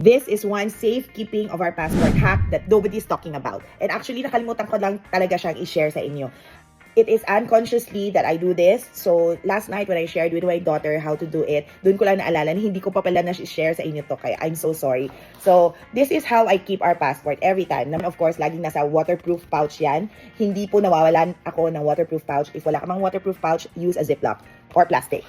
This is one safekeeping of our passport hack that nobody's talking about. And actually, nakalimutan ko lang talaga siyang i-share sa inyo. It is unconsciously that I do this. So, last night when I shared with my daughter how to do it, dun ko lang naalala na hindi ko pa pala na-share sa inyo to. Kaya I'm so sorry. So, this is how I keep our passport every time. Of course, laging nasa waterproof pouch yan. Hindi po nawawalan ako ng waterproof pouch. If wala ka mang waterproof pouch, use a Ziploc or plastic.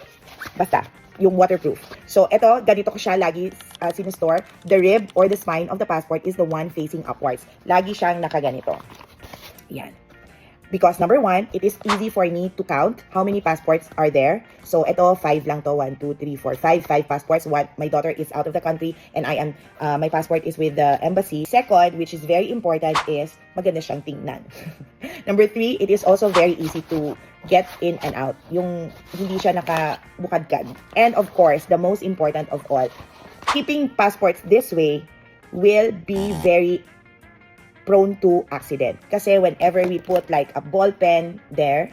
Basta, yung waterproof. So, ito, ganito ko siya lagi sinistore. The rib or the spine of the passport is the one facing upwards. Lagi siyang nakaganito. Yan. Because number one, it is easy for me to count how many passports are there. So, ito, 5 lang to. 1, 2, 3, 4, 5. 5 passports. My daughter is out of the country and my passport is with the embassy. Second, which is very important, is maganda siyang tingnan. Number 3, it is also very easy to get in and out. Yung hindi siya nakabukadkad. And of course, the most important of all, keeping passports this way will be very prone to accident. Kasi whenever we put like a ball pen there,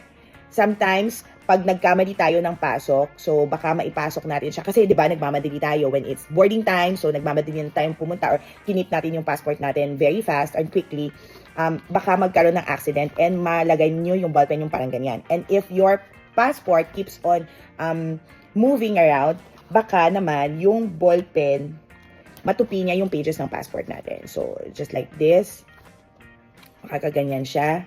sometimes pag nagkamali tayo ng pasok, so baka maipasok natin siya. Kasi 'di ba nagmamadali tayo when it's boarding time, so nagmamadali na tayong pumunta or kinip natin yung passport natin very fast and quickly. Baka magkaroon ng accident and malagay niyo yung ball pen yung parang ganyan. And if your passport keeps on moving around, baka naman yung ball pen matupi niya yung pages ng passport natin. So just like this, makakaganyan siya.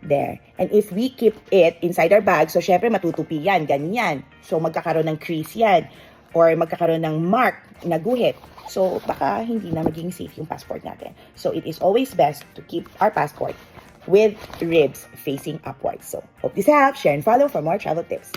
There. And if we keep it inside our bag, so syempre matutupi yan, ganyan. So magkakaroon ng crease yan. Or magkakaroon ng mark na guhit. So baka hindi na maging safe yung passport natin. So it is always best to keep our passport with ribs facing upwards. So hope this helps. Share and follow for more travel tips.